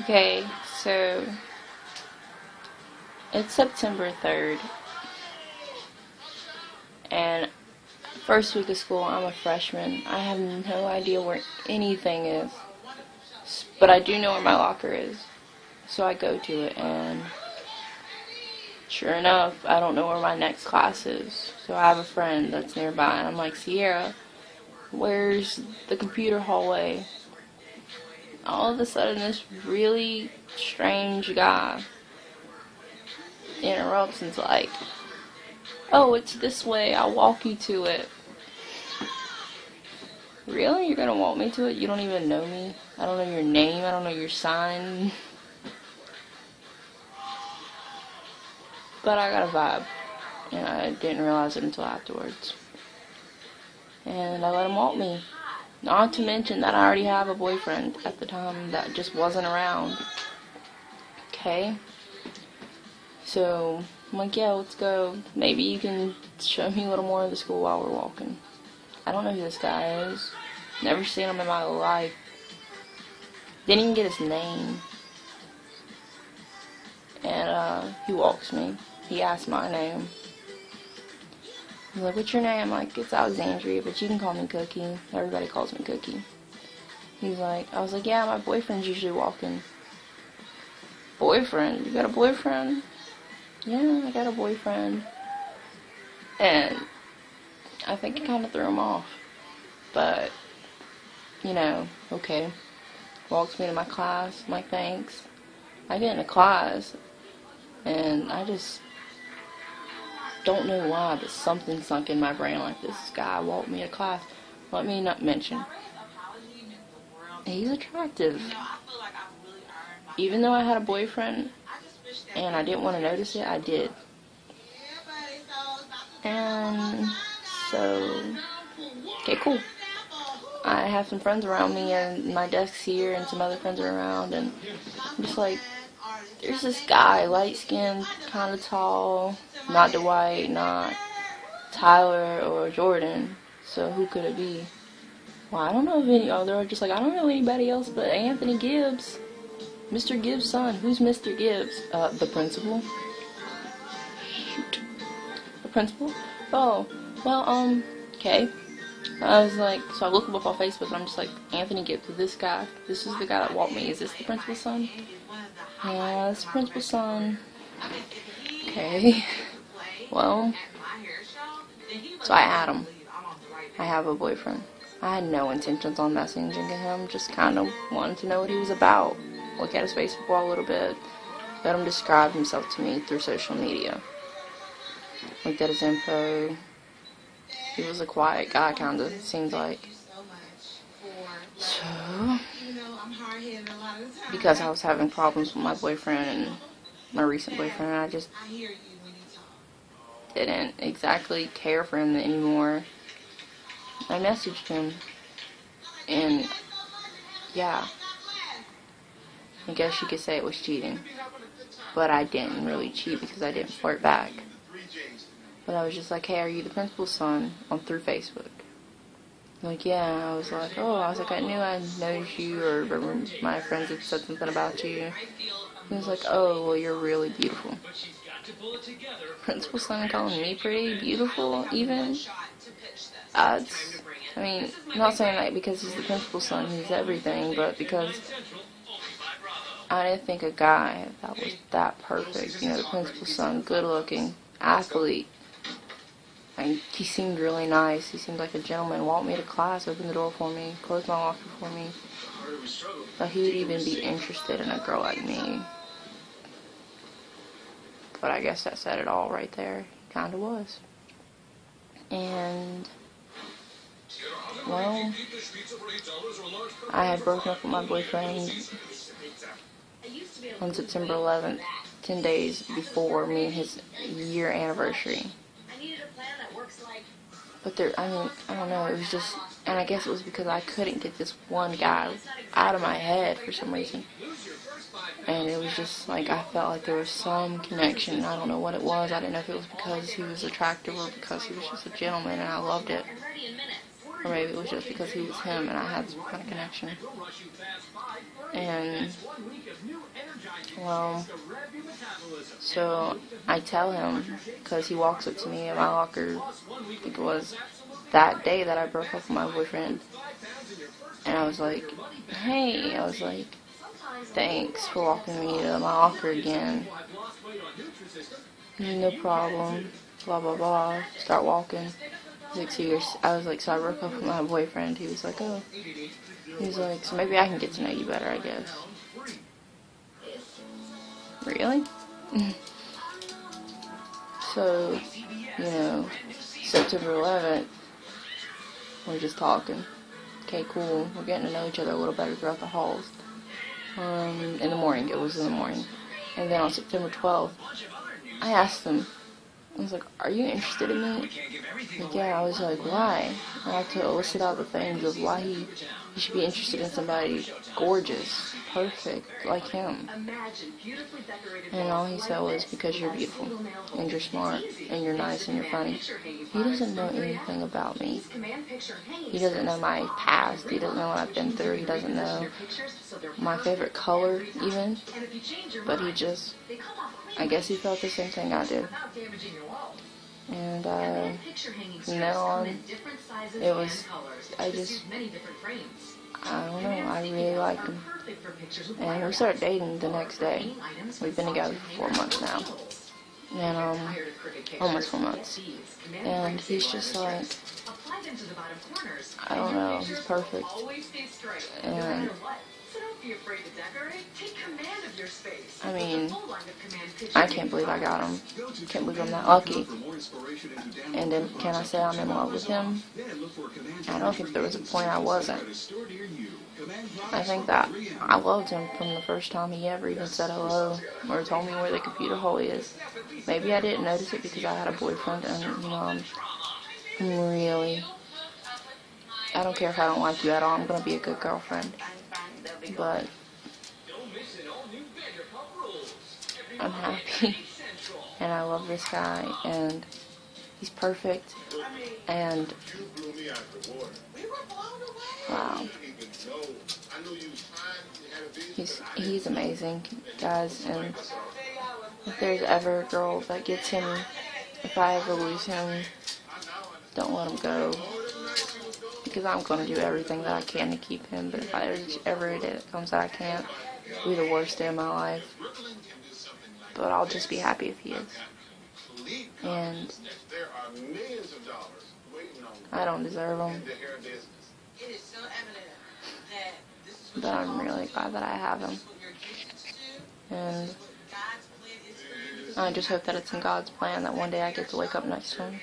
Okay, so it's September 3rd, and first week of school, I'm a freshman. I have no idea where anything is, but I do know where my locker is. So I go to it, and sure enough, I don't know where my next class is. So I have a friend that's nearby, and I'm like, Sierra, where's the computer hallway? All of a sudden, this really strange guy interrupts and's like, oh, it's this way, I'll walk you to it. Really? You're gonna walk me to it? You don't even know me? I don't know your name, I don't know your sign. But I got a vibe, and I didn't realize it until afterwards. And I let him walk me. Not to mention that I already have a boyfriend at the time that just wasn't around. Okay? So, I'm like, yeah, let's go. Maybe you can show me a little more of the school while we're walking. I don't know who this guy is. Never seen him in my life. Didn't even get his name. And, he walks me. He asks my name. He's like, what's your name? I'm like, it's Alexandria, but you can call me Cookie. Everybody calls me Cookie. He's like, I was like, yeah, my boyfriend's usually walking. Boyfriend? You got a boyfriend? Yeah, I got a boyfriend. And I think it kind of threw him off. But, you know, okay. Walks me to my class. I'm like, thanks. I get into class, and I just don't know why, but something sunk in my brain like this guy walked me to class. Let me not mention, he's attractive. Even though I had a boyfriend and I didn't want to notice it, I did. And so, okay, cool. I have some friends around me, and my desk's here, and some other friends are around, and I'm just like, there's this guy, light-skinned, kind of tall, not Dwight, not Tyler or Jordan, so who could it be? Well, I don't know of any other, just like, I don't know anybody else but Anthony Gibbs. Mr. Gibbs' son. Who's Mr. Gibbs? The principal. Shoot. The principal? Oh, well, okay. I was like, so I look him up on Facebook, and I'm just like, Anthony Gibbs, this guy. This is the guy that walked me. Is this the principal's son? Yeah, that's the principal's son. Okay. Well, so I add him. I have a boyfriend. I had no intentions on messaging him, just kind of wanted to know what he was about. Look at his Facebook wall a little bit. Let him describe himself to me through social media. Looked at his info. He was a quiet guy, kind of, seems like. So, because I was having problems with my boyfriend and my recent boyfriend, I just didn't exactly care for him anymore. I messaged him, and yeah, I guess you could say it was cheating, but I didn't really cheat because I didn't flirt back. But I was just like, hey, are you the principal's son? Through Facebook. Like, yeah. I was like, I knew I noticed you, or my friends had said something about you. He was like, oh, well, you're really beautiful. Principal's son calling me pretty, beautiful, even? I mean, I'm not saying that because he's the principal's son, he's everything, but because I didn't think a guy that was that perfect, you know, the principal's son, good looking, athlete. I mean, he seemed really nice. He seemed like a gentleman. Walked me to class, opened the door for me, closed my locker for me. But he would even be interested in a girl like me. But I guess that said it all right there. Kinda was. And, well, I had broken up with my boyfriend on September 11th, 10 days before me and his year anniversary. But I don't know, it was just, and I guess it was because I couldn't get this one guy out of my head for some reason. And it was just like, I felt like there was some connection. I don't know what it was. I didn't know if it was because he was attractive or because he was just a gentleman, and I loved it. or maybe it was just because he was him and I had some kind of connection. And, well, so I tell him, because he walks up to me in my locker, I think it was that day that I broke up with my boyfriend, and I was like, hey, I was like, thanks for walking me to my locker again. No problem, blah blah blah, start walking. I was like, so I broke up with my boyfriend. He was like, oh. He was like, so maybe I can get to know you better, I guess. Really? So, you know, September 11th, we're just talking. Okay, cool. We're getting to know each other a little better throughout the halls. In the morning. It was in the morning. And then on September 12th, I asked him, I was like, are you interested in me? Like, yeah, I was like, why? I had to listed out the things of why he should be interested in somebody gorgeous, perfect, like him. And all he said was, because you're beautiful, and you're smart, and you're nice, and you're funny. He doesn't know anything about me. He doesn't know my past. He doesn't know what I've been through. He doesn't know my favorite color, even. But he just, I guess he felt the same thing I did. And from then on, it was, I don't know, I really liked him. And we started dating the next day. We've been together for 4 months now. And, almost 4 months. And he's just like, I don't know, he's perfect. And I mean, I can't believe I got him. Can't believe I'm that lucky. And then, can I say I'm in love with him? I don't think there was a point I wasn't. I think that I loved him from the first time he ever even said hello or told me where the computer hole is. Maybe I didn't notice it because I had a boyfriend, and, you know, I'm really, I don't care if I don't like you at all. I'm going to be a good girlfriend. But I'm happy, and I love this guy, and he's perfect, and wow, he's amazing, guys. And if there's ever a girl that gets him, if I ever lose him, don't let him go, because I'm going to do everything that I can to keep him. But if ever it comes that I can't, it'll be the worst day of my life. But I'll just be happy if he is. And I don't deserve him. But I'm really glad that I have him. And I just hope that it's in God's plan that one day I get to wake up next to him.